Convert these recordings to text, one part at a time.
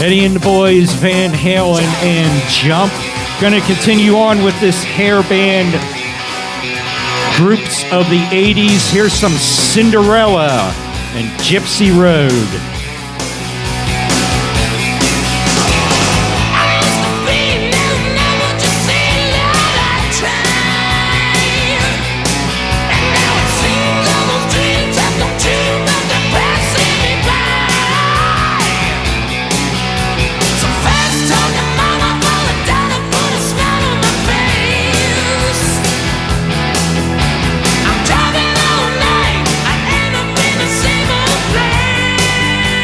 Eddie and the Boys, Van Halen, and Jump. Going to continue on with this hair band groups of the 80s. Here's some Cinderella and Gypsy Road. Driving all night, I end up in the same old place.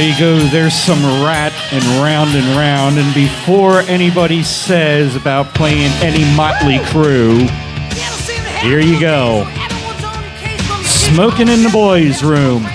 There you go. There's some Rat and Round. And before anybody says about playing any Motley Crue, here you go. Smoking in the boys' room.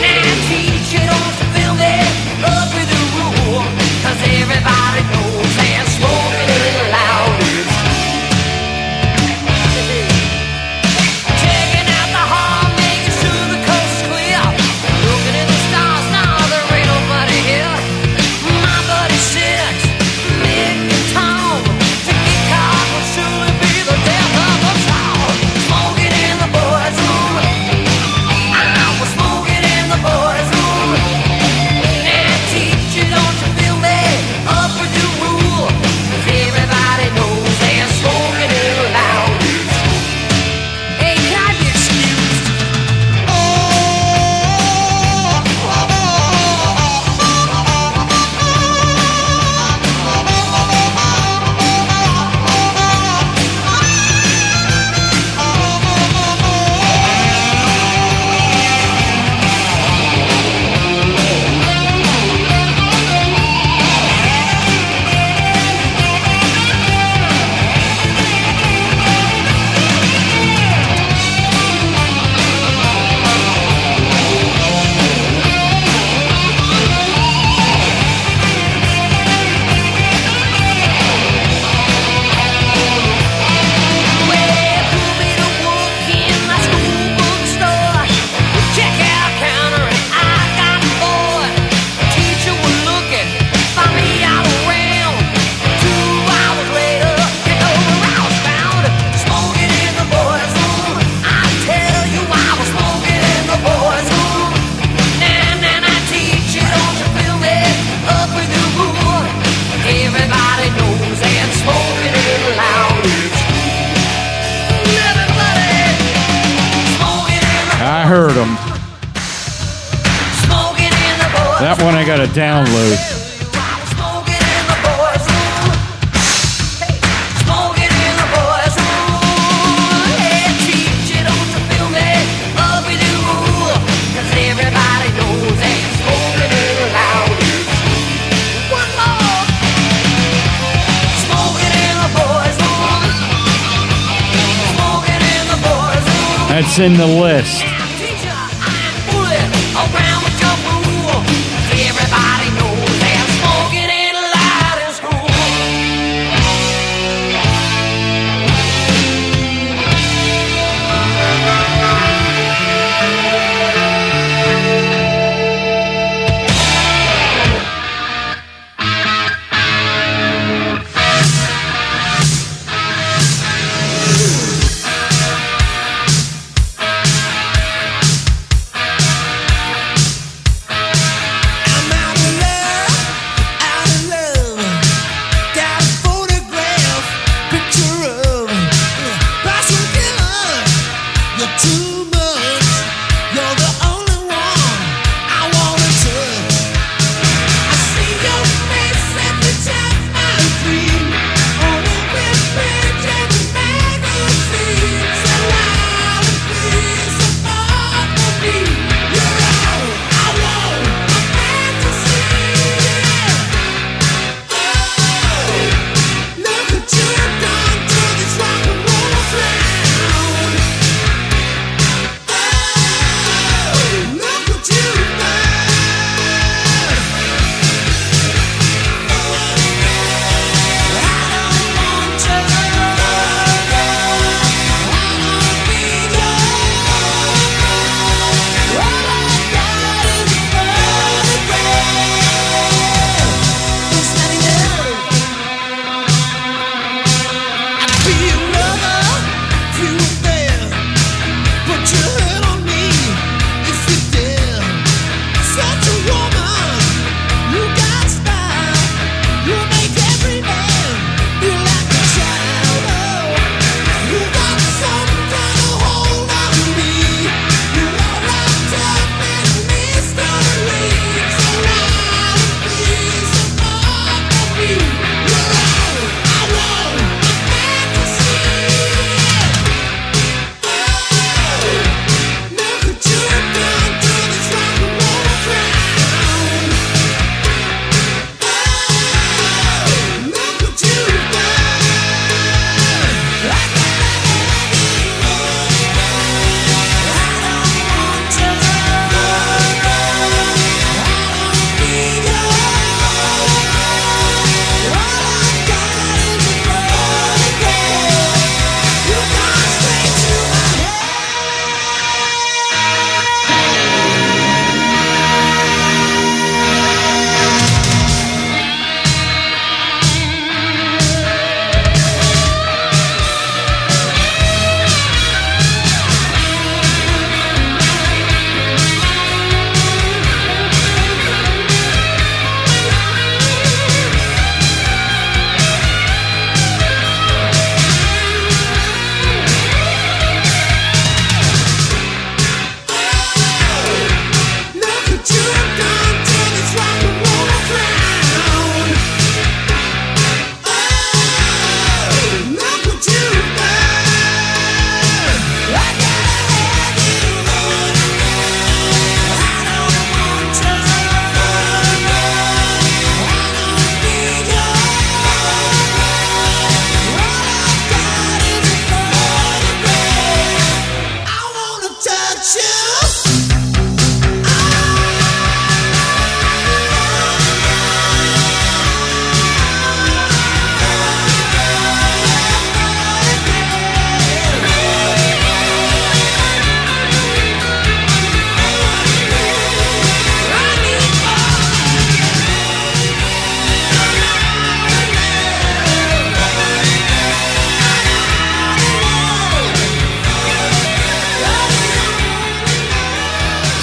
Now heard them. That one I gotta download. That's in the list.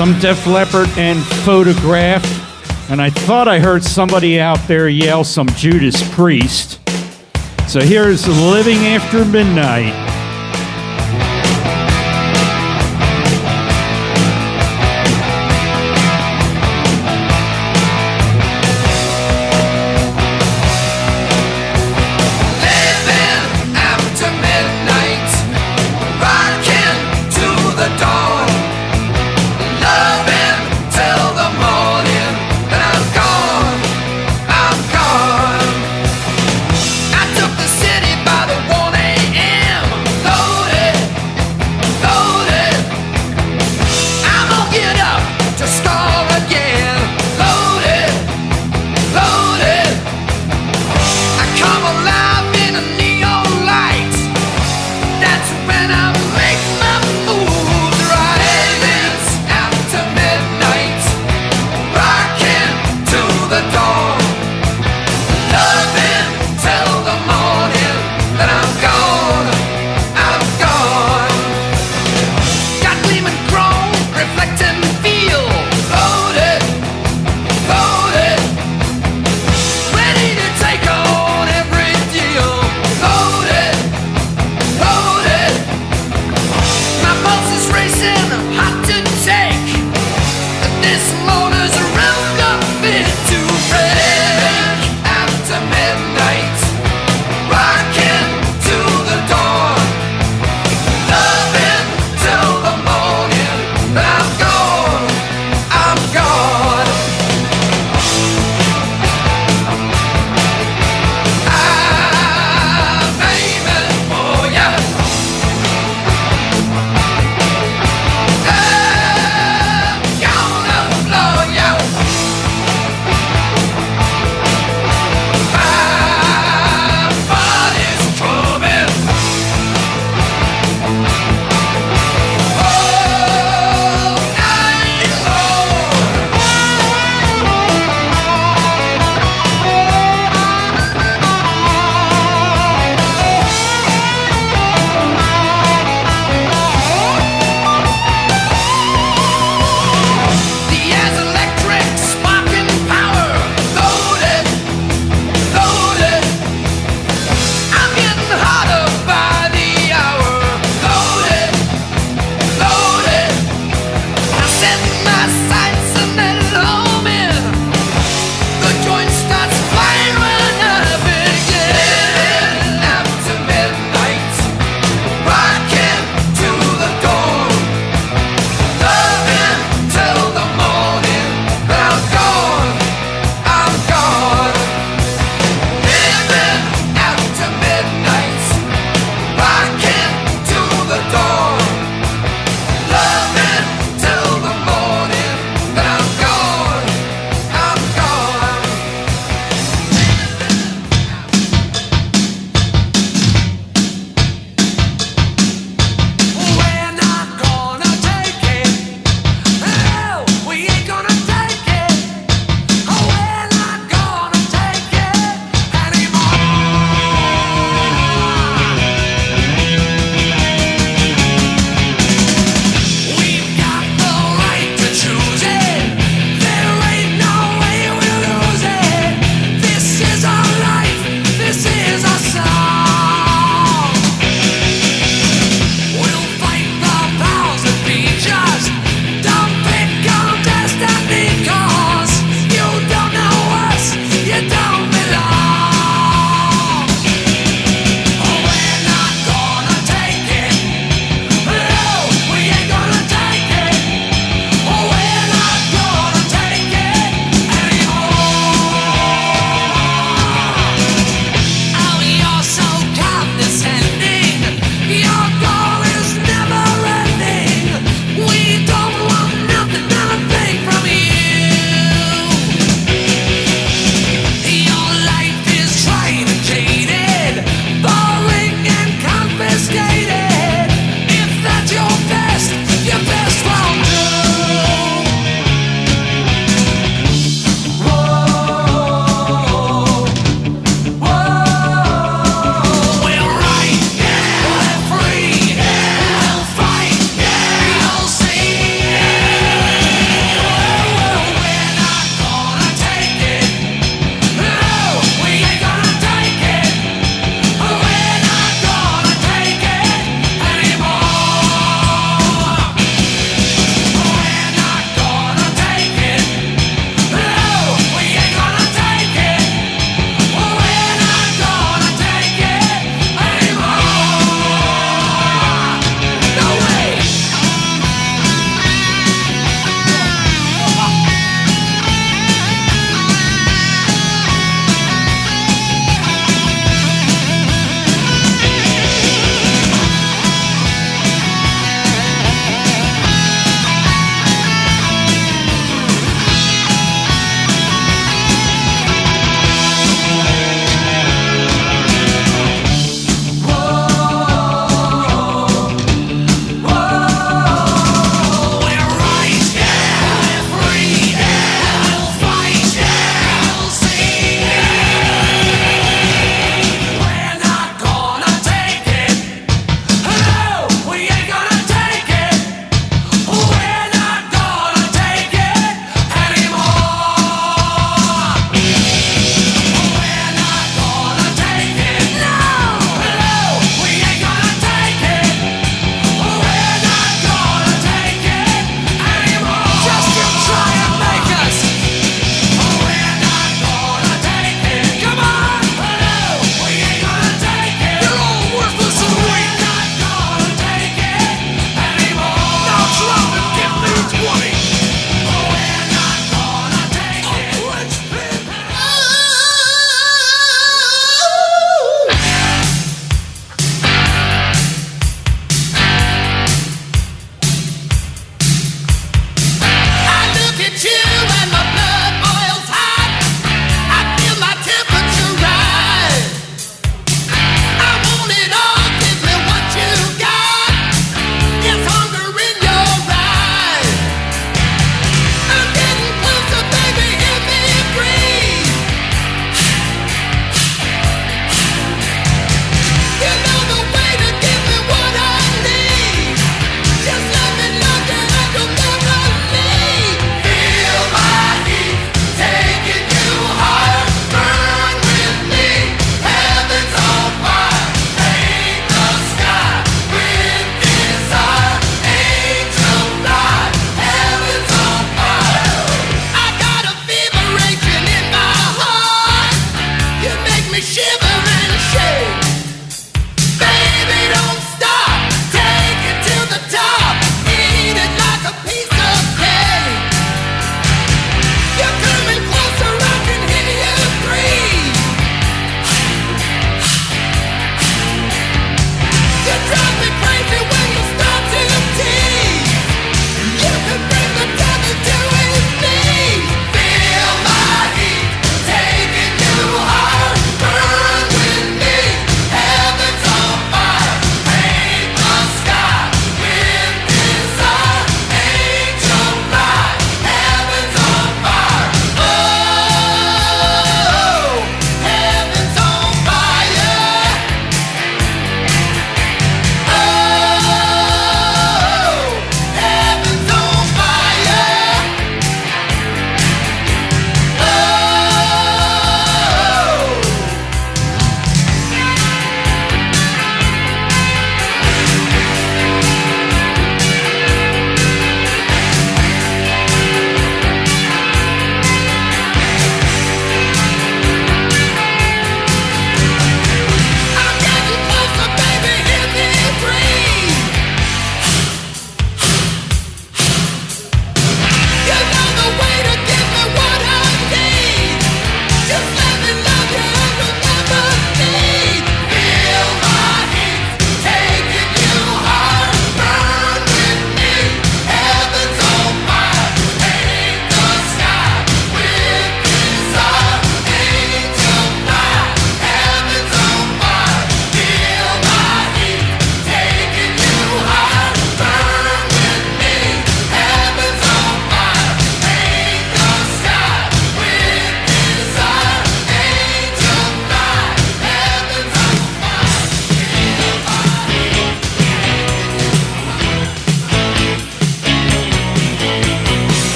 some Def Leppard and Photograph, and I thought I heard somebody out there yell some Judas Priest. So here's Living After Midnight.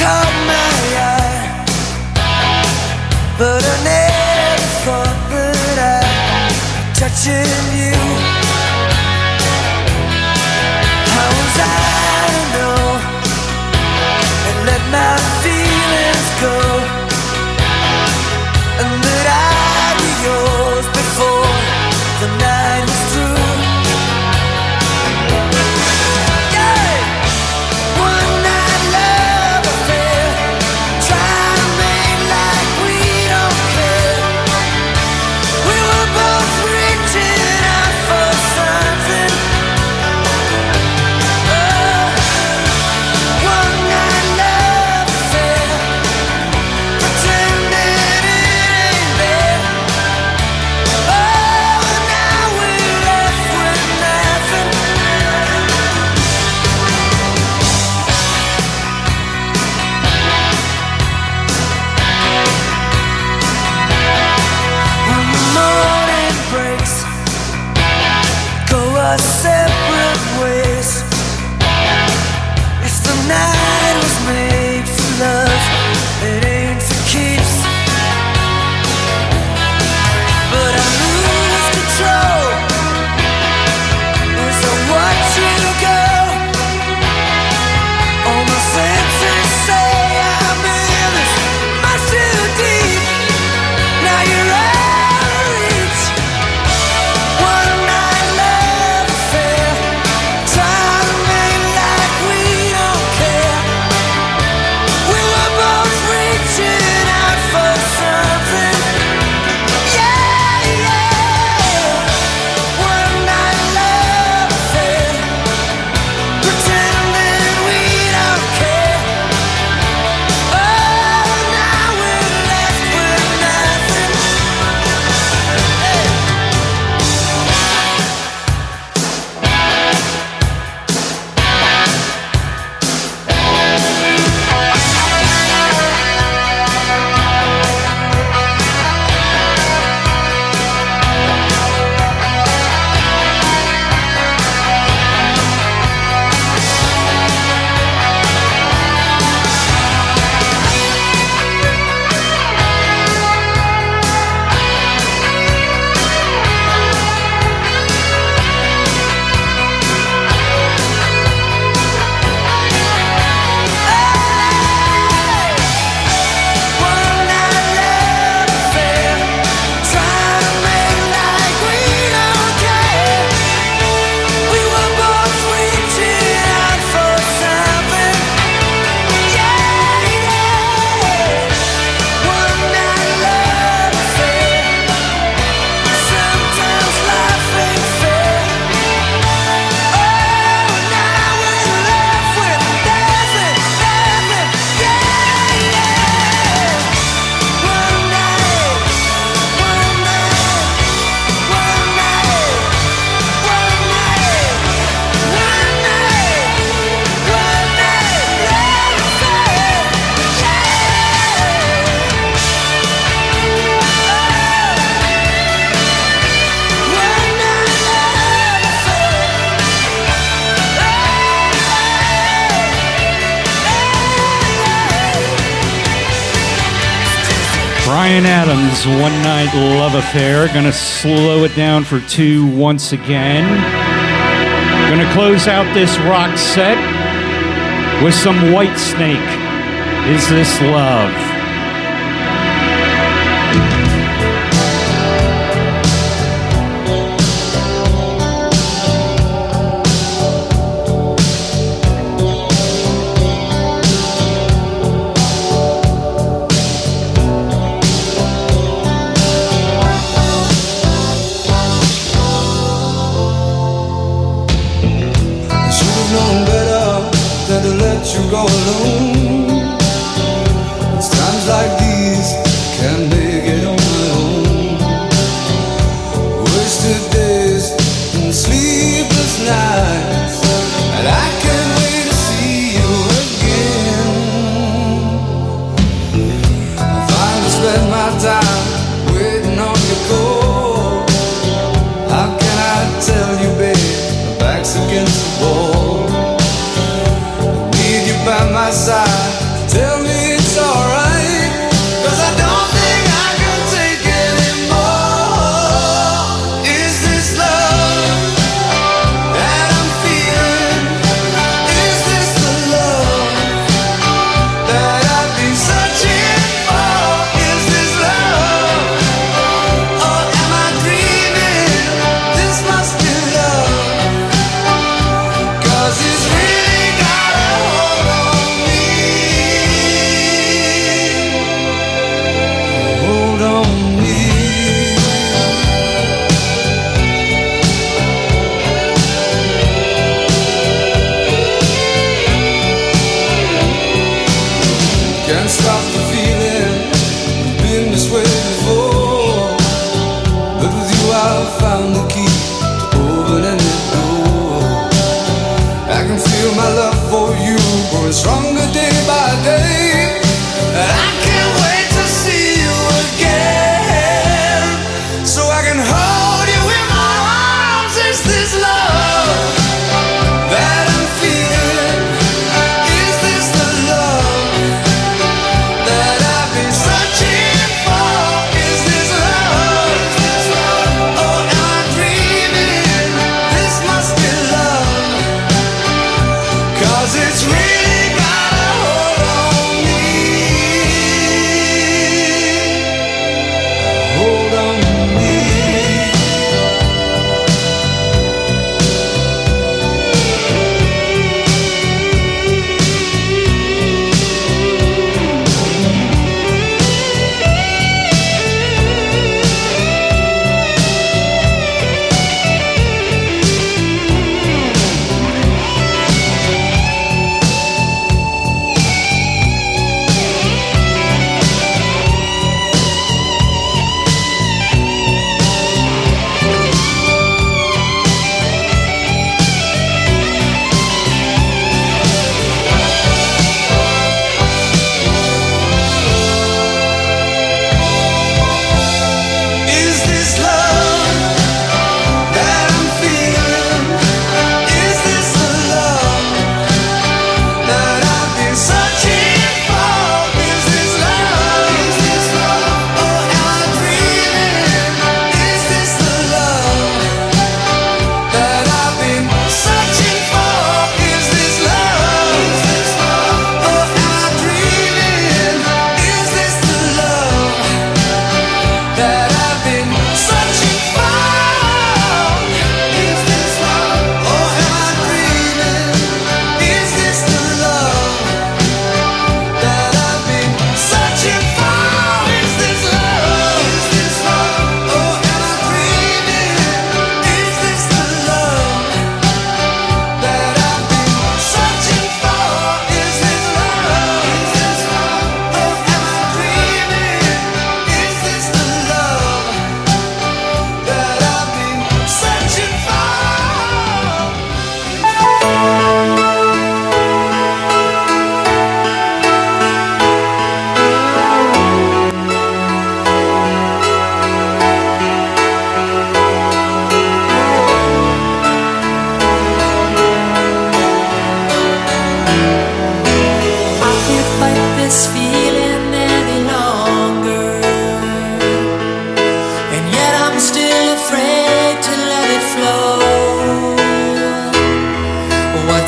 caught my eye, but I never thought that I'd be touching you. How was I to know and let my feelings go, and that I'd be yours before the night was through? Separate ways. If the night was made for love, it ain't for keeps. But I lose control as I watch you go. All my senses say I'm in this much too deep. Now you're out of reach. One night love affair, trying to make like we don't care. We were both reaching out for something. Yeah, yeah. One night love affair, pretending we don't care. Oh, now we're left with nothing. Hey. Bryan Adams, One Night Love Affair. Gonna slow it down for 2 once again. Gonna close out this rock set with some Whitesnake. Is This Love? You go alone. It's times like these can't make it on my own. Wasted days and sleepless nights, and I can't wait to see you again. I finally spent my time waiting on your call. How can I tell you, babe, my back's against the wall? By my side, tell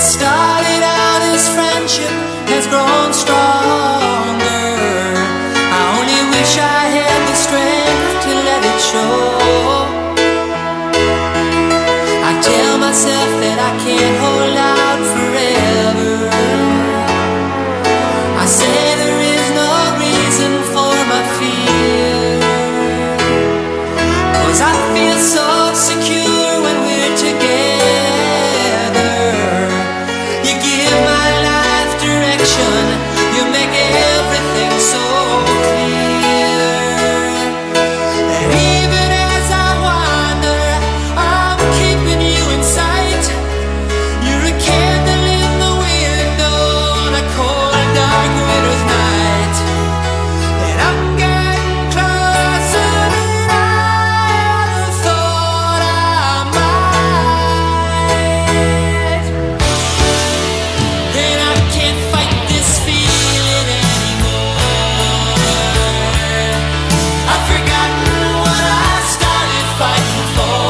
started out as friendship has grown stronger. I only wish I had the strength to let it show. I tell myself that I can't hold out forever. I say there is no reason for my fear, 'cause I feel so secure when we're together. You give my life direction, you make everything so clear. And even as I wander, I'm keeping you in sight. You're a candle in the window on a cold, dark winter's night. And I'm getting closer than I ever thought I might. And I can't fight this feeling anymore. I've forgotten what I started fighting for.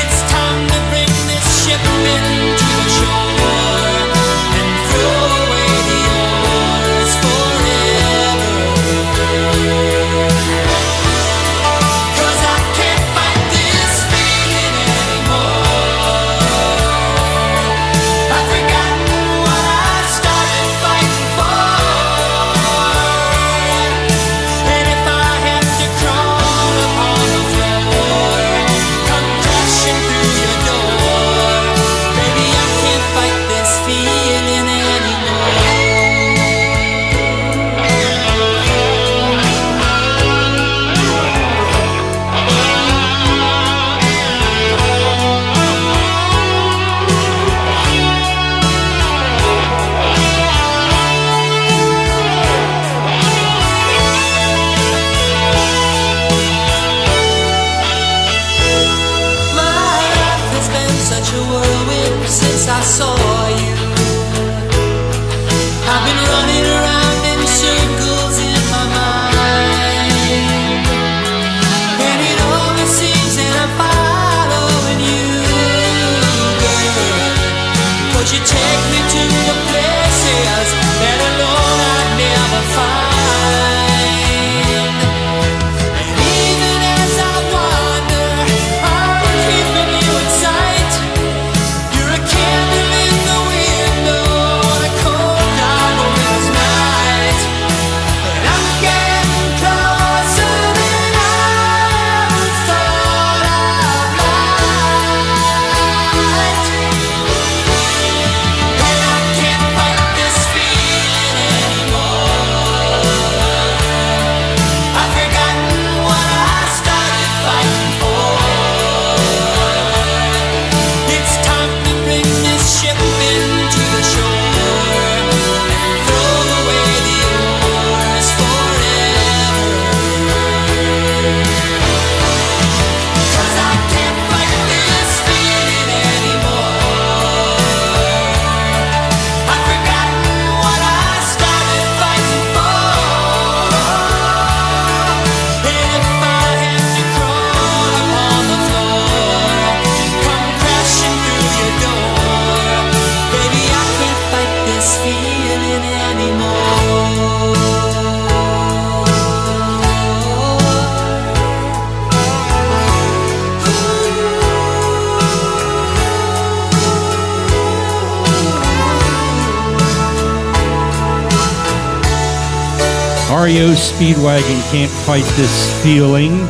It's time to bring this ship into the shore and throw away the oars forever. 'Cause I can't fight this feeling anymore. I've forgotten what I started fighting for. And if I have to crawl upon the floor, come crashing through your door, baby, I can't fight this feeling anymore. My life has been such a whirlwind since I saw you. I've been running around in circles in my mind, and it always seems that I'm following you, girl. 'Cause you take me to the places that alone I'd never find. And even as I wander, I'm keeping you in sight. You're a candle in the window on a cold, dark winter's night. And I'm getting closer than I ever thought I might. And I can't fight this feeling anymore. I've forgotten what I started fighting for. It's time to bring this ship into the shore and throw away the oars forever. 'Cause I can't fight this feeling anymore. I've forgotten what I started fighting for. And if I have to crawl upon the floor, come crashing through your door, baby, I can't fight this feeling anymore. REO Speedwagon can't fight this feeling.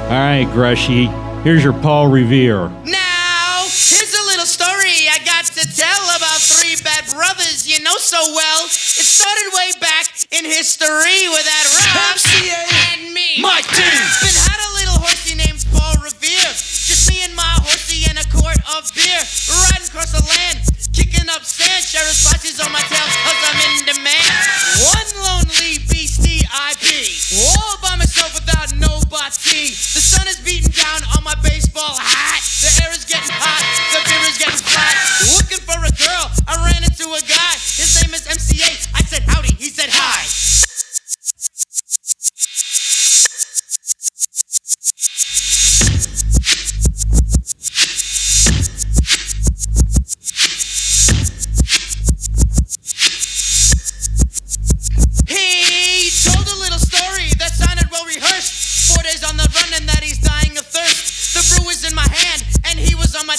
All right, Grushy, here's your Paul Revere. Now, here's a little story I got to tell about three bad brothers you know so well. It started way back in history with that Rob and me. Mike D. Been had a little horsey named Paul Revere. Just me and my horsey and a quart of beer. Riding across the land, kicking up sand. Sheriff spices on my tail 'cause I'm in demand. One lonely beastie I be. All by myself without nobody. The sun is beating down on my baseball hat. The air is getting hot, the beer is getting flat. Looking for a girl, I ran into a guy. His name is MCA. I said howdy, he said hi.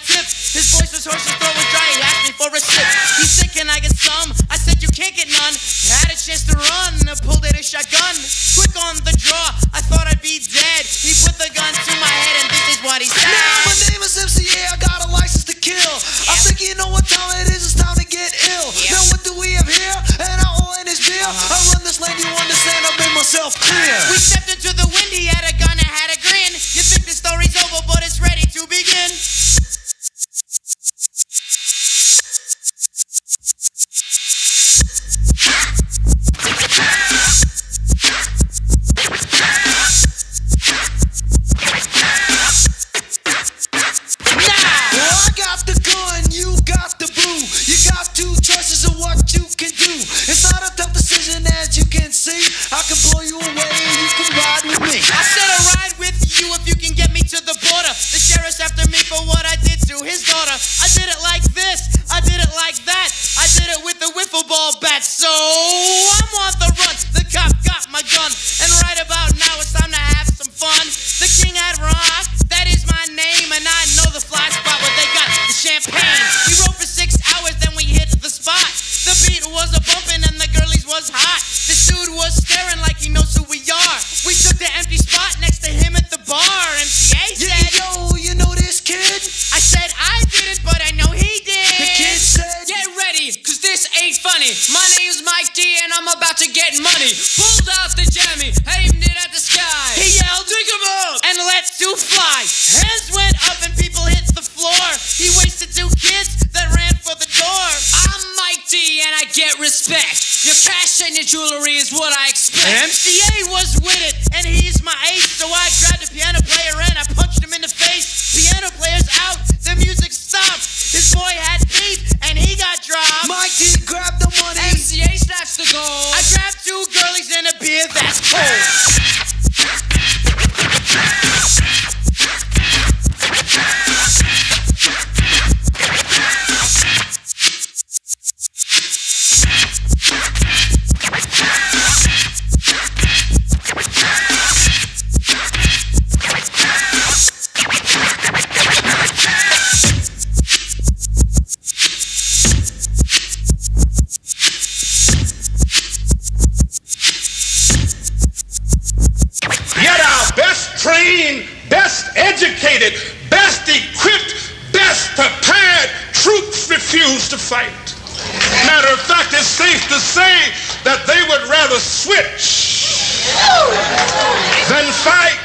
tip. His voice was hoarse, his throat was dry. He asked me for a sip. He said, can I get some? I said, you can't get none. Had a chance to run, pulled out a shotgun. Quick on the draw, I thought I'd be dead. He put the gun to my head and this is what he said. Now my name is MCA, I got a license to kill. I think you know what time it is, it's time to get ill. Now what do we have here? And I owe in his beer. I run this lane, you understand, I made myself clear. We stepped into the wind, he had a gun and had a grin. You think the story's over, but it's ready to begin. Well, I got the gun, you got the boo. You got two choices of what you can do. It's not a tough decision as you can see. I can blow you away, you can ride with me. I said I'll ride with you if you can get me to the border. The sheriff's after me for what I did to his daughter. I did it like this, I did it like that. I did it with the wiffle ball bat. So I'm on the run, the cop got my gun. And right about now it's time to have some fun. The king had rock, that is my name. And I know the fly spot where they got the champagne. We rode for 6 hours, then we hit the spot. The beat was a bumping and the girlies was hot. This dude was staring like he knows who we are. We took the empty spot next to him at the bar. MCA said, Yo, you know this kid? I said I didn't, but I know he did. The kid said, Get ready, cause this ain't funny. My name's Mike D and I'm about to get money. Pulled out the jammy, aimed it at the sky. He yelled, "Drink 'em up!" and let two fly. Hands went up and people hit the floor. He wasted 2 kids that ran for the door. I'm Mike D and I get respect. Your cash and your jewelry is what I expect. MCA was with it, and he's my ace. So I grabbed a piano player and I punched him in the face. Piano player's out, the music stopped. His boy had beef and he got dropped. Mike D grabbed the money. MCA snatched the gold. I grabbed 2 girlies and a beer that's cold. Trained, best educated, best equipped, best prepared troops refuse to fight. Matter of fact, it's safe to say that they would rather switch than fight.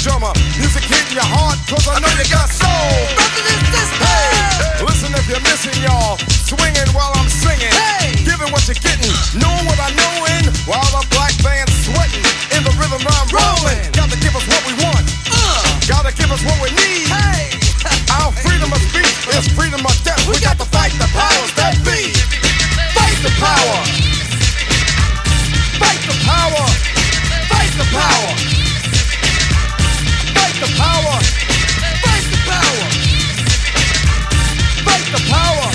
Drummer, music hitting your heart, cause I know you got soul. Hey, listen if you're missing, y'all. Swinging while I'm singing. Hey, giving what you're getting, knowing what I know in. While the black band's sweating, in the rhythm I'm rolling. Gotta give us what we want. Gotta give us what we need. Hey, our freedom of speech is freedom of death. We got to fight the powers that be. Fight the power. Fight the power. Fight the power. Fight the power! Fight the power! Fight the power!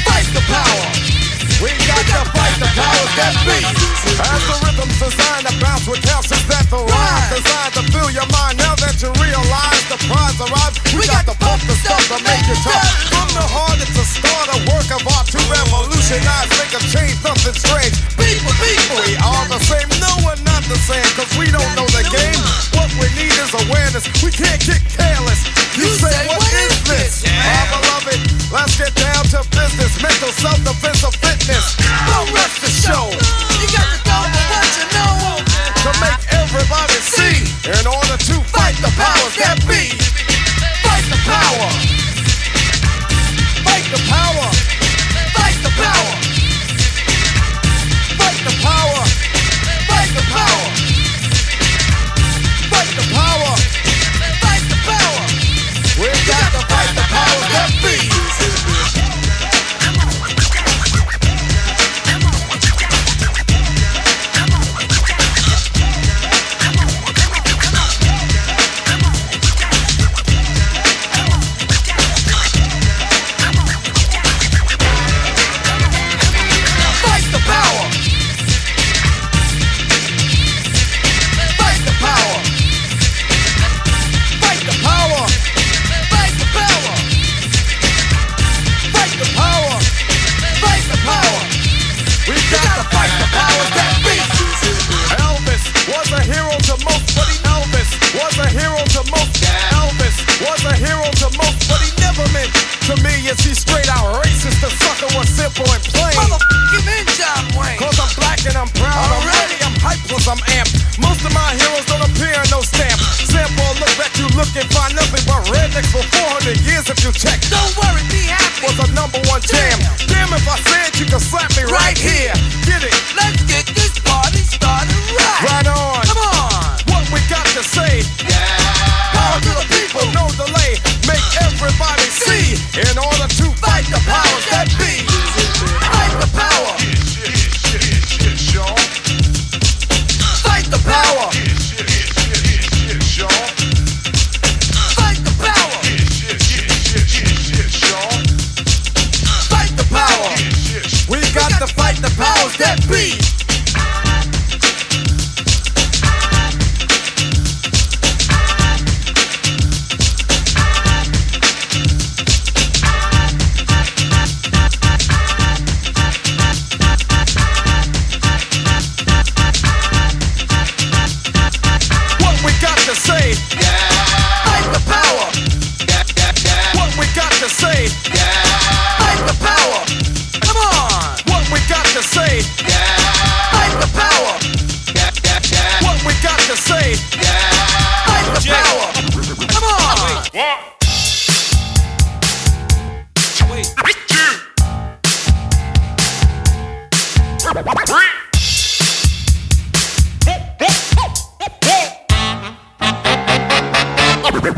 Fight the power! We got to fight the powers that be! As the rhythm's designed to bounce with calcium that the rhyme's designed to fill your mind. Now that you realize the prize arrives, we got to pump the stuff to make it tough. From the heart, it's a start, a work of art to revolutionize, make a change, something strange. People, we are the same. No, we're not the same, cause we don't know the game. What we need is awareness. We can't get careless. You say, what is this? Our beloved, let's get down to business. Mental self-defense of fitness. Don't rush the show. You got to go for what you know. To make everybody see. In order to fight the powers that be. Fight the power. Fight the power. Fight the power. Fight the power. Fight the power. Fight the power. say, power to the people, no delay. Make everybody see. In order to fight the powers that be. Fight the power. Fight the power. Fight the power. Fight the power. We got to fight the powers that be.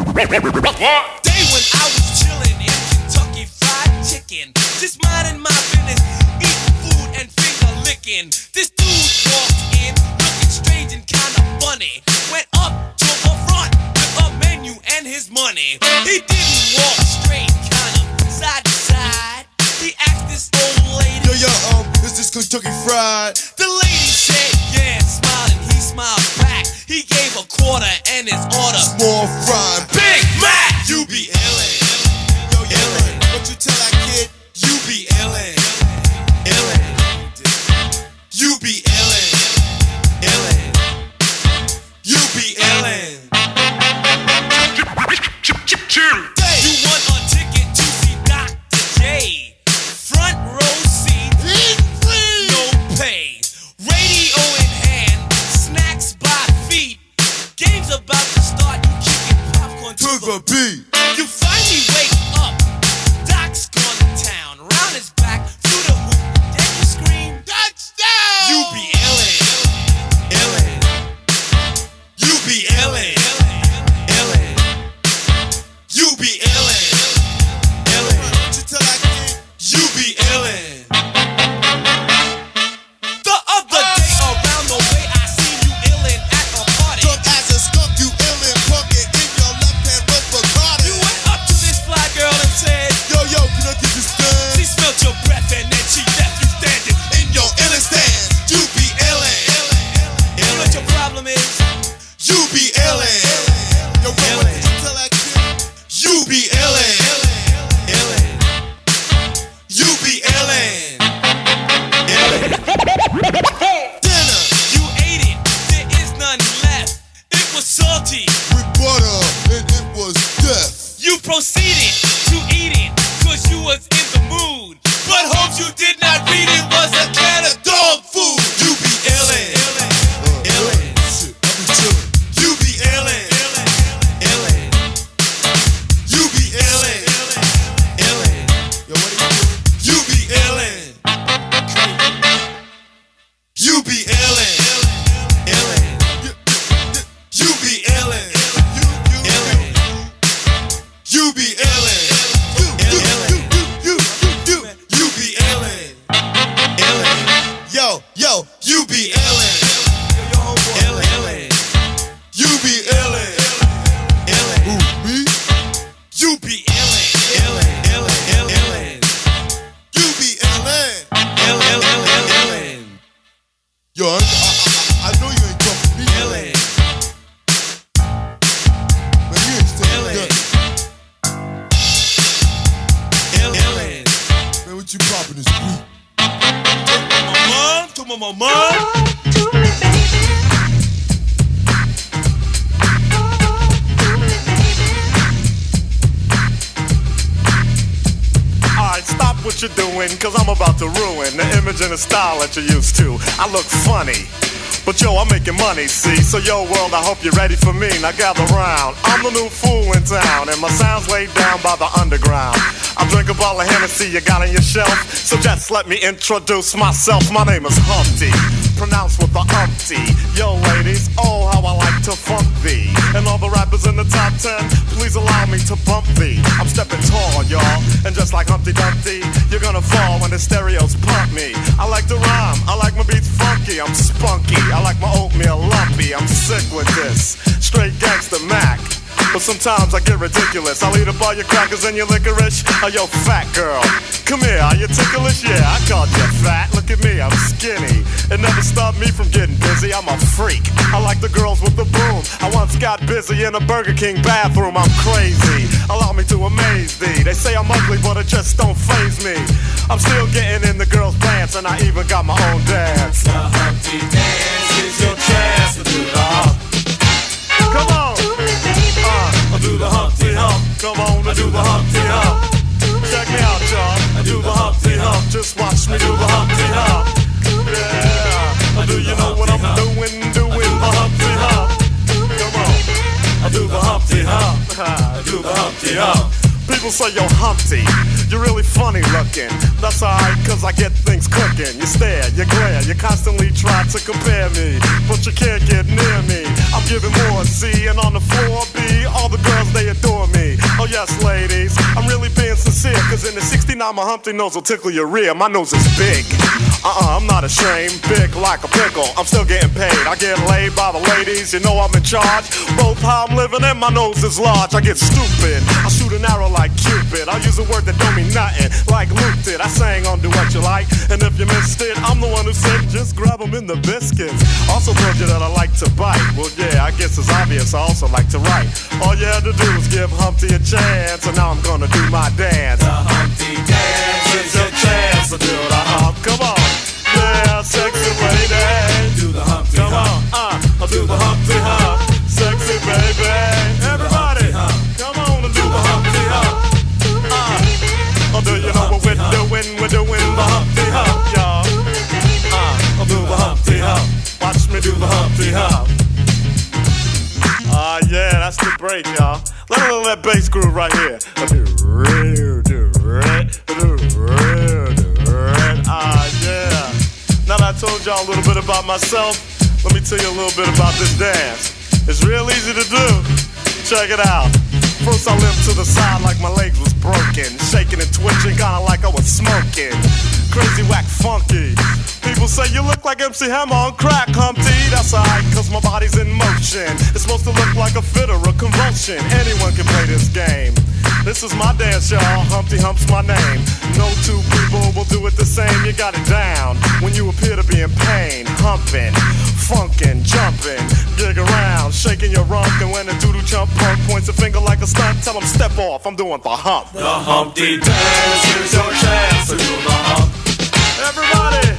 Day when I was chillin' in Kentucky Fried Chicken, just minding my business, eating food and finger licking. This dude walked in, looking strange and kinda funny. Went up to the front with a menu and his money. He didn't walk straight, kind of side to side. He asked this old lady, Yo, is this Kentucky Fried? The lady said, yeah, smiling. He smiled back. He gave a quarter and his order, Small fried. Big Mac. You be illin', Yo, illin'. What you tell that kid? you be illin', illin'. You be illin', illin'. You be illin'. You want a ticket to see Dr. J? Front row seat, no pay. Radio in hand, snacks by feet. Game's about to start, you kicking popcorn To the beat. You finally wake up. Doc's gone to town. Round his back, through the hoop. Then you scream, touchdown! You be illin', illin'. You be illin', illin'. You be illin', illin'. What you tell that kid? You be illin'. The other day around the way, I seen you illin' at a party. Drunk as a skunk, you illin', pumpkin in your left hand with Bacardi. You went up to this fly girl and said, Yo, can I get this stand? she smelled your breath and then she left you standing in your illin' stand. You be illin', illin'. You know what your problem is? You be illin', Yo, what did you tell that kid? you be illin', illin'. You be illin', illin'. Dinner You ate it, there is none left. It was salty. with butter and it was death. You proceeded to eat it, cause you was in the mood. But hopes you did not read it was a can of dog food. You be illin', illin'. Shit, I be chillin'. You be illin', illin'. You be illin', illin'. Yo, what are you doing? You be illin'. You be illin', illin'. You be illin', illin'. You be illin', illin'. You be illin', illin'. Yo, You be illin', illin'. You be illin', illin'. me? You be illin', illin'. You be illin'. Illin'. Yo, I know you ain't talking to me. Illin'. But you ain't saying Illin'. nothing. Illin'. Man, what you poppin' this week? My mom. Alright, stop what you're doing, cause I'm about to ruin the image and the style that you're used to. I look funny, but yo, I'm making money, see? So yo, world, I hope you're ready for me. Now gather round. I'm the new fool in town, and my sound's laid down by the underground. I drink a bottle of Hennessy you got on your shelf, so just let me introduce myself. My name is Humpty pronounced with the umpty. Yo, ladies, oh, how I like to funk thee. And all the rappers in the top 10, please allow me to bump thee. I'm stepping tall, y'all, and just like Humpty Dumpty, you're gonna fall when the stereos pump me. I like to rhyme, I like my beats funky, I'm spunky. I like my oatmeal lumpy, I'm sick with this. Straight gangster Mac. But sometimes I get ridiculous. I'll eat up all your crackers and your licorice. Oh, yo, fat girl, come here, are you ticklish? Yeah, I called you fat. Look at me, I'm skinny. It never stopped me from getting busy. I'm a freak. I like the girls with the boom. I once got busy in a Burger King bathroom. I'm crazy. Allow me to amaze thee. They say I'm ugly, but it just don't faze me. I'm still getting in the girls' pants, and I even got my own dance. The Humpty Dance is your chance to do the hump. Come on. I do the Humpty Hump. Come on, I do the Humpty Hump. check me out, y'all. I do the Humpty Hump. Just watch me do the Humpty Hump. Yeah. Do you know what I'm doing? Doing the Humpty Hump. Come on. I do the Humpty Hump. I do the Humpty Hump. People say, yo, Humpty, you're really funny looking. That's alright, cause I get things cooking. You stare, you glare, you constantly try to compare me, but you can't get near me. I'm giving more C, and on the floor B, all the girls, they adore me. Oh yes, ladies, I'm really being sincere, cause in the 69, my Humpty nose will tickle your rear. My nose is big. I'm not ashamed, big like a pickle. I'm still getting paid, I get laid by the ladies. You know I'm in charge, both how I'm living and my nose is large. I get stupid, I shoot an arrow like Cupid. I'll use a word that don't mean nothing, like Luke did. I sang on Do What You Like, and if you missed it, I'm the one who said just grab them in the biscuits. Also told you that I like to bite. Well yeah, I guess it's obvious I also like to write. All you had to do was give Humpty a chance, and now I'm gonna do my dance. The Humpty Dance is your chance to do the hump. Come on, yeah, sexy lady. Do the Humpty Come Hump. on, I'll do the Humpty Hump. Sexy baby, everybody, come on and do the Humpty Hump. Oh, do you know what we're doing? We're doing the Humpty Hump, y'all. I'll do the Humpty Hump. Watch me do the Humpty Hump. Yeah, that's the break, y'all. Let that bass groove right here. Yeah. Now that I told y'all a little bit about myself, let me tell you a little bit about this dance. It's real easy to do. Check it out. First I limped to the side like my leg was broken, shaking and twitching, kinda like I was smoking. Crazy, whack, funky. People say you look like MC Hammer on crack, Humpty. That's alright, cause my body's in motion. It's supposed to look like a fit or a convulsion. Anyone can play this game. This is my dance, y'all. Humpty Hump's my name. No two people will do it the same. You got it down when you appear to be in pain. Humping, funkin', jumping, dig around, shaking your rump. And when a doodle chump punk points a finger like a stunt, tell him step off, I'm doing the hump. The Humpty Dance is your chance to do the hump. Everybody,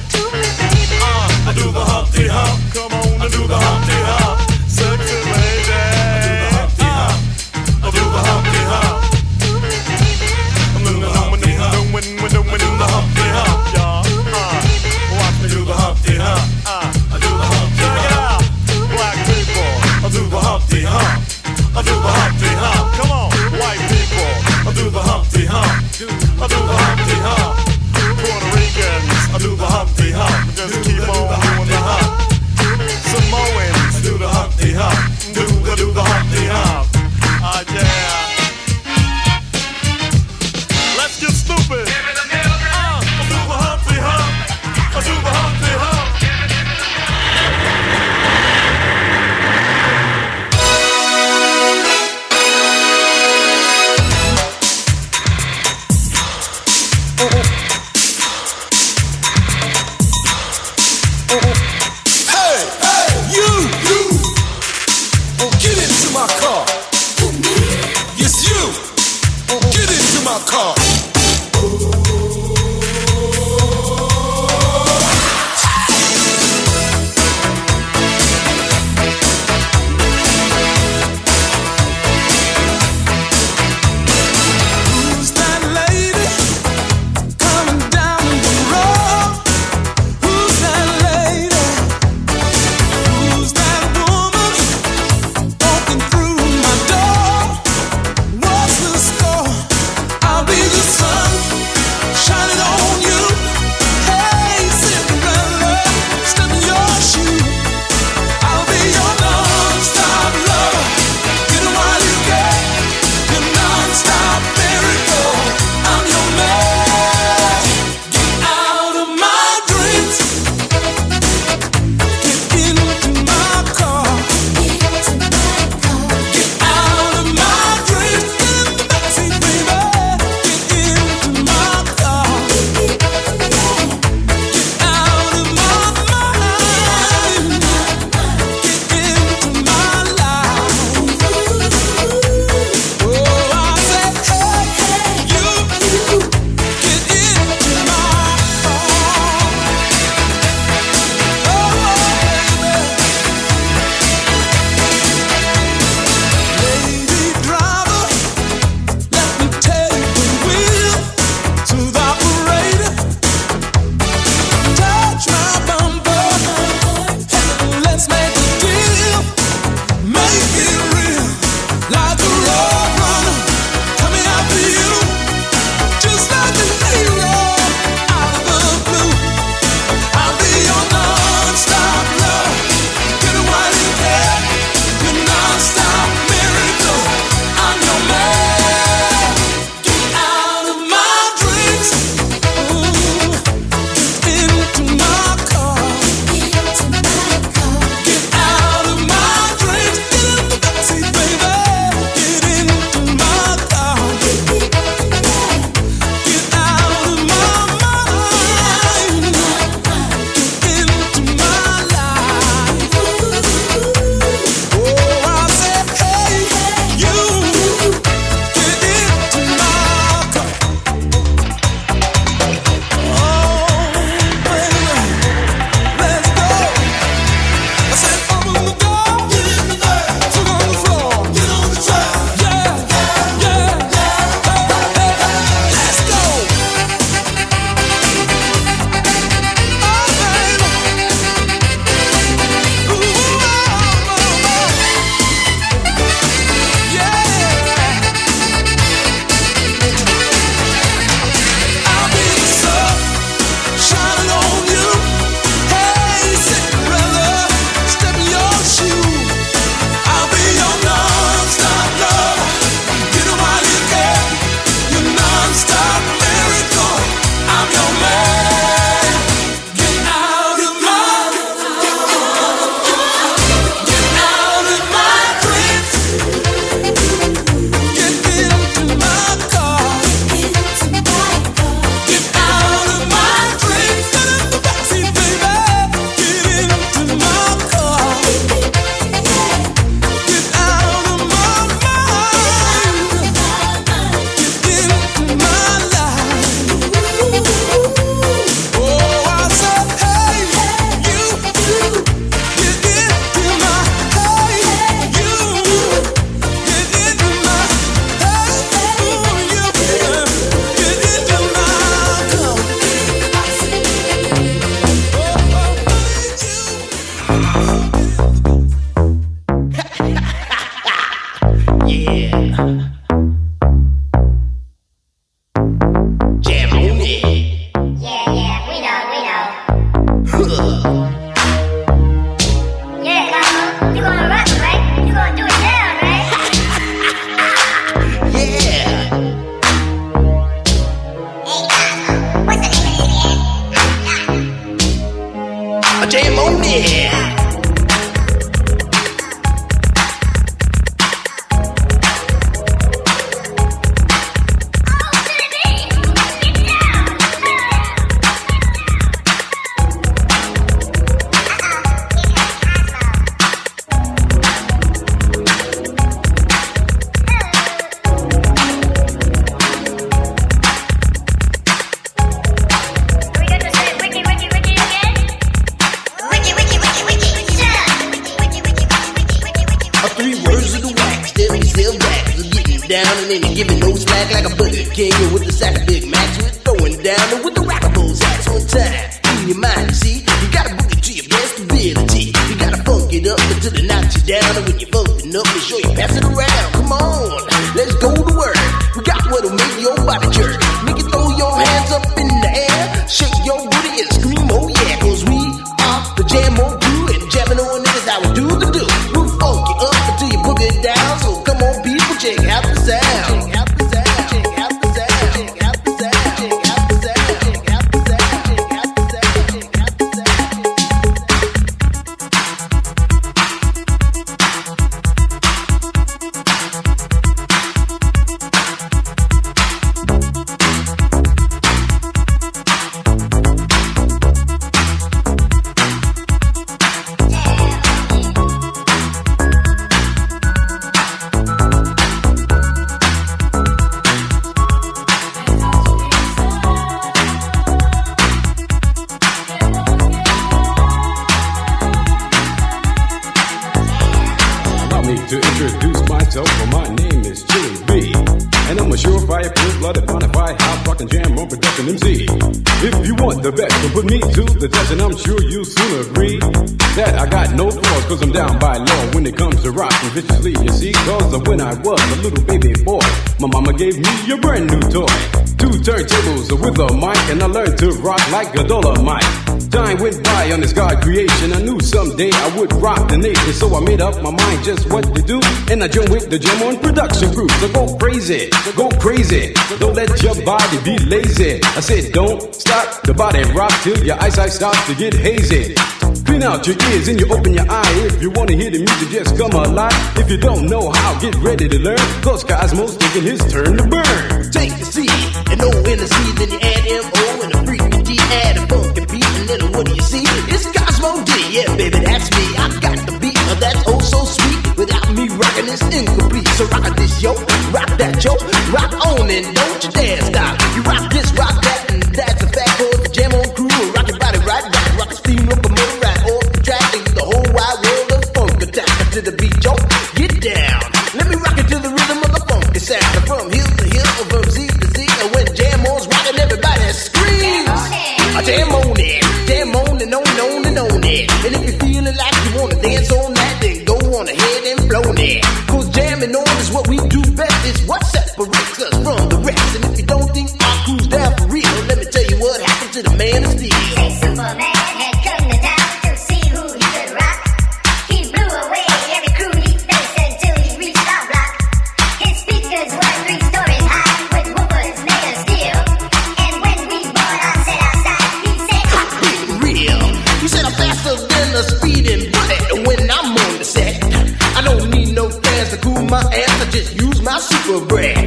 I do the Humpty Hump. Come on and do the Humpty Hump. Sexy lady, I do the Humpty Hump. We're doing the Humpty Hump, y'all. Watch me do the Humpty Hump. I do the Humpty Hump. Check it out, black people. I do the Humpty Hump. I do the Humpty Hump. Come on, white people. I do the Humpty Hump. I do the Humpty Hump. Puerto Ricans, I do the Humpty Hump. Just keep on doing the hump. Samoans, I do the Humpty Hump. Do the Humpty Hump. Yeah. Let's get stupid. I do the Humpty Hump. I do the Humpty Hump. Get into my car. Yes, you. Get into my car. Who's that lady coming down the road? Who's that lady? Who's that woman walking through my door? What's the score? I'll be the it. Jam on it. Yeah, we know. Yeah, Cosmo, you gonna rock, right? You gonna do it down, right? Yeah. Hey, Cosmo, what's the name of this Jam on it. Down and then giving no slack like a Burger King with the sack of Big Macs. We're throwing down and with the rockables hats on time. In your mind, you see, you gotta book it to your best ability. You gotta funk it up until they knock you down. And when you're funkin' up, make sure you pass it around. Come on, let's go to work. We got what'll make your body jerk. Make you throw your hands up in the air, shake your booty and scream, oh yeah. Cause we are the Jam on crew, and jamming on it is how we do the do. We'll funk you up until you book it down. So come on, people, check out the sound. Check out the sound. Check out the sound. Check out the sound. Check out the sound. Check out the sound. Check out the sound. Check out the sound. Allow me to introduce myself, for my name is Chili B. And I'm a surefire, full-blooded, bonafide, hot rockin' jam on production MC. If you want the best, then put me to the test, and I'm sure you'll soon agree that I got no flaws, cause I'm down by law when it comes to rockin' viciously, you see. Cause of when I was a little baby boy, my mama gave me a brand new toy. 2 turntables with a mic, and I learned to rock like a Dolomite. Time went by on this God creation. I knew someday I would rock the nation, so I made up my mind just what to do, and I joined with the Jam on production crew. So go crazy, go crazy. Don't let your body be lazy. I said don't stop the body rock till your eyesight starts to get hazy. Clean out your ears and you open your eye. If you wanna hear the music, just come alive. If you don't know how, get ready to learn, cause Cosmo's taking his turn to burn. Take the C and O in the C, then you add M-O and a freaky D, add a funky beat, and then what do you see? It's Cosmo D, yeah baby, that's me. I got the beat, that's oh so sweet. Without me rocking, it's incomplete. So rock this yo, rock that yo, rock on and don't you dare stop. You rock this, rock that, and that's a fact. Cause the Jam on crew will rock your body right, rock the steam locomotive right off the track, and the whole wide world of funk attack to the beat, yo. Get down, let me rock it to the rhythm of the funky sound. From hill to hill, from Z to Z, and when Jam on's rocking, everybody screams. Jam on it, jam on and on and on it. And if you're feeling like you wanna dance on that, then go on ahead and blow it. Cause jamming on is what we do best. It's what separates us from the rest. And if you don't think our crew's down for real, let me tell you what happened to the man of steel. Say Superman had come to town to see who he could rock. He blew away every crew he faced until he reached our block. His speakers were 3 stories high with woofers made of steel. And when we bought our set outside, he said, Real. He said I'm faster than a speeding bullet when I'm on the set. I don't need no fans to cool my ass, I just use my super breath.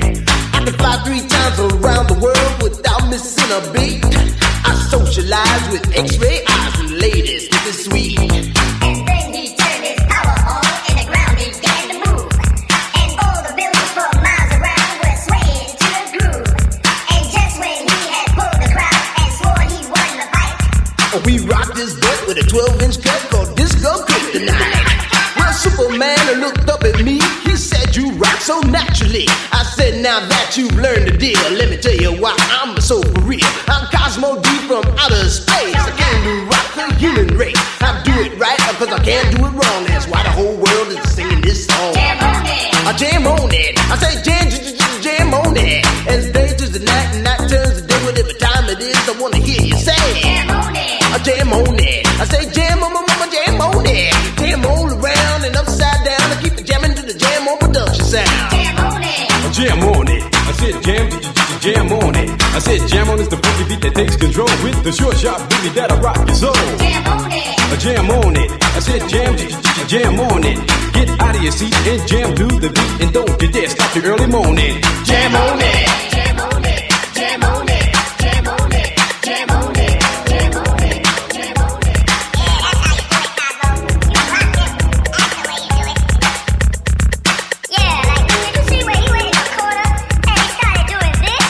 I can fly 3 times around the world without missing a beat. I socialize with X-ray eyes and ladies, this is sweet. and then he turned his power on and the ground began to move. And all the buildings for miles around were swaying to the groove. And just when he had pulled the crowd and swore he won the fight, We rocked this boat with a 12-inch cut called Disco Kryptonite. Well, Superman looked up at me, he said you rock so naturally. I said now that you've learned the deal, let me tell you why I'm so for real. I'm Cosmo D from outer space. I came to rock the human race. I do it right cause I can't do it wrong. That's why the whole world is singing this song. Jam on it, I jam on it. I say jam on it. As day turns to night and night turns to day, whatever time it is, I wanna hear you say jam on it. I jam on it. I say jam on it. Jam all around and upside down. I keep jamming to the jam on production sound. Jam on it. I jam on it. I said jam on it. I said jam on is the funky beat that takes control with the short sharp boogie that'll rock your soul. Jam on it. I jam on it. I said jam on it. Get out of your seat and jam to the beat and don't you dare stop your early morning. Jam on it. Jam on it. Jam on it. Jam on it. Jam on it. Jam on it. Jam on it. Yeah, like, did you see where he went in the corner and he started doing this?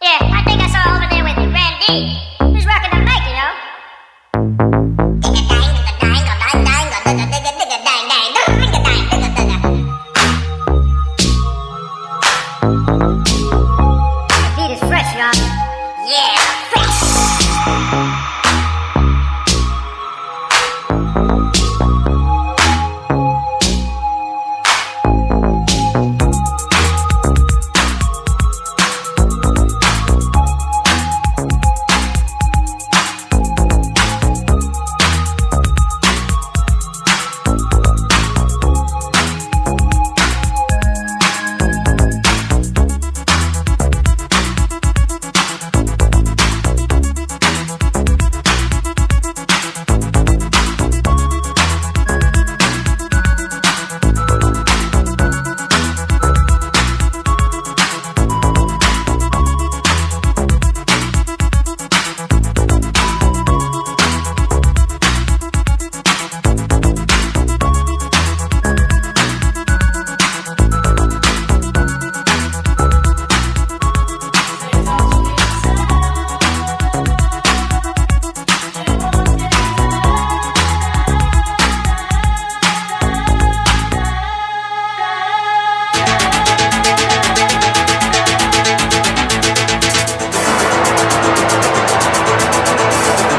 Yeah, I think I saw her over there with Randy. Who's rocking the mic, you know? The beat is fresh, y'all. Yeah, fresh.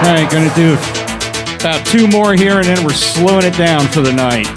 All right, gonna do about 2 more here, and then we're slowing it down for the night.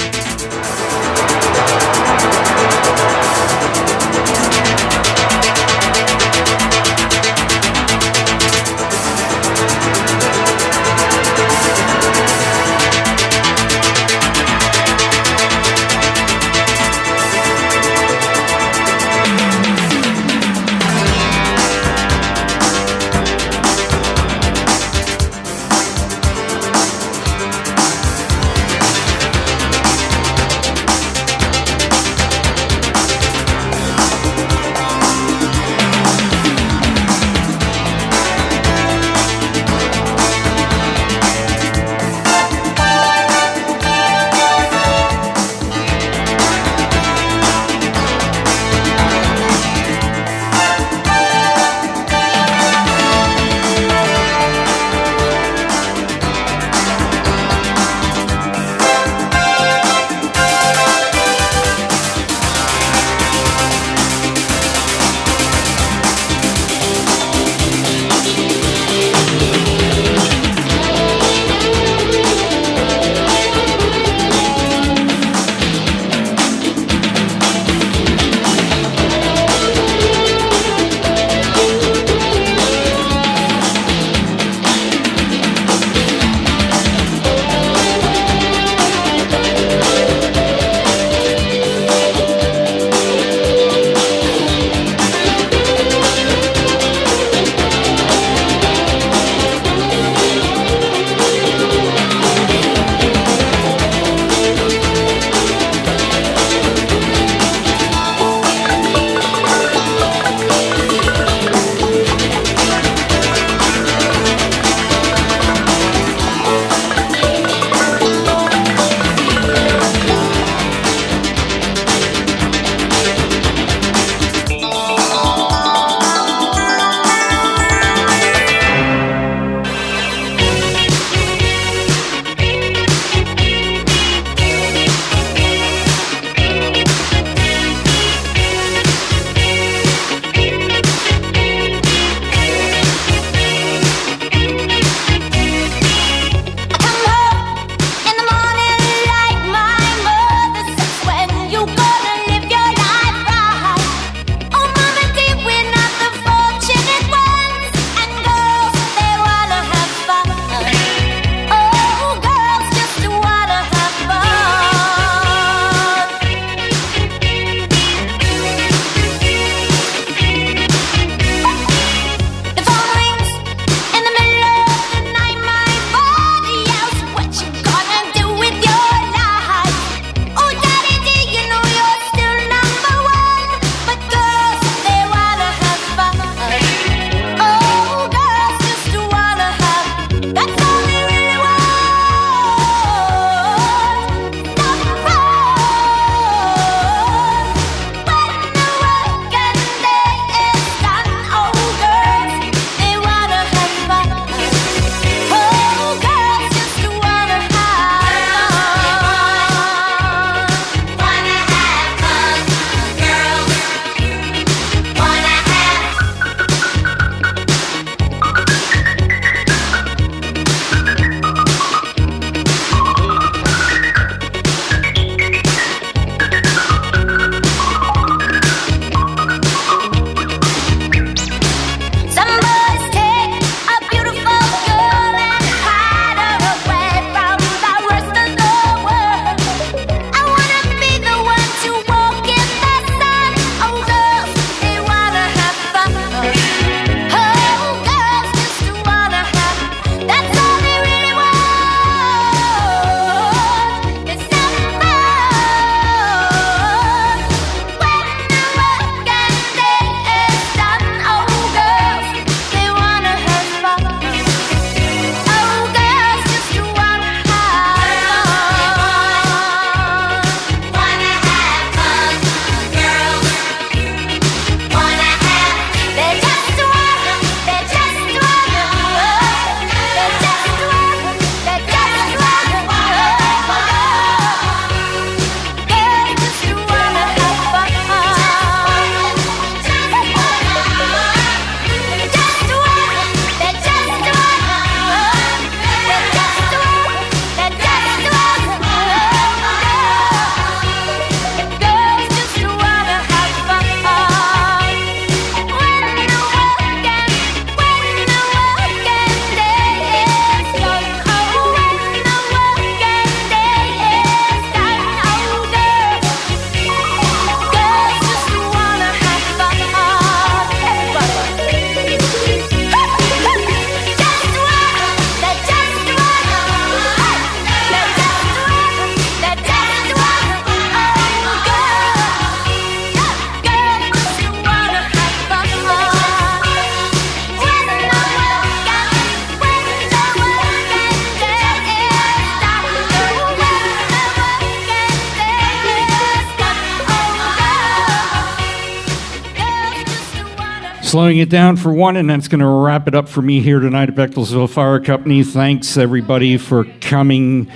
slowing it down for one, and that's going to wrap it up for me here tonight at Bechtelsville Fire Company. Thanks, everybody, for coming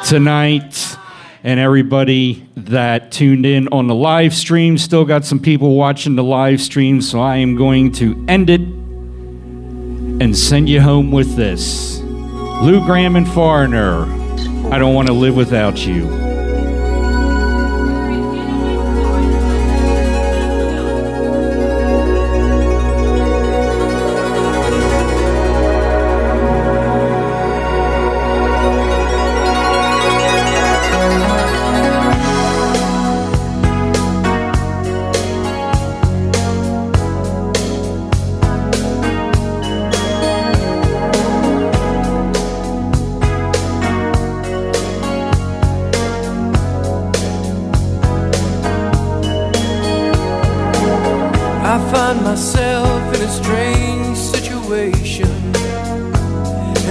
tonight, and everybody that tuned in on the live stream. Still got some people watching the live stream, so I am going to end it and send you home with this. Lou Gramm and Foreigner, I Don't Want to Live Without You.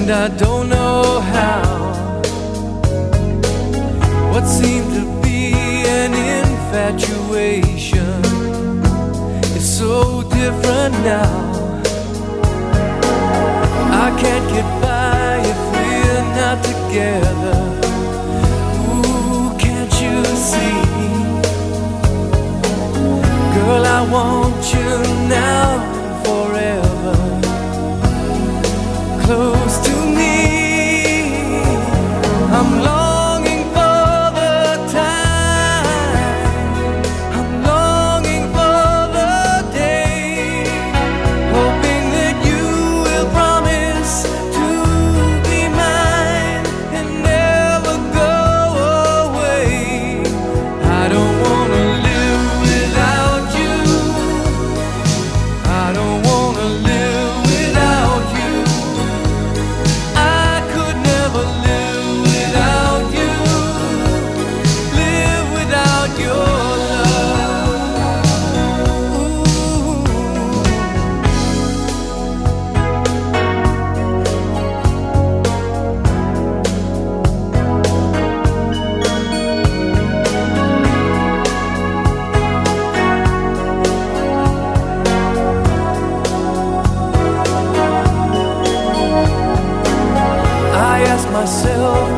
I don't know how. What seemed to be an infatuation is so different now. I can't get by if we're not together. Ooh, can't you see? Girl, I want you now and forever. Close to me, I'm longing for the time, I'm longing for the day, hoping that you will promise to be mine and never go away. I don't want to live without you, I don't want to live without you.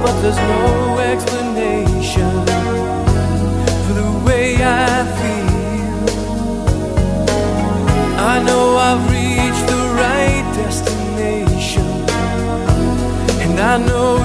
But there's no explanation for the way I feel. I know I've reached the right destination, and I know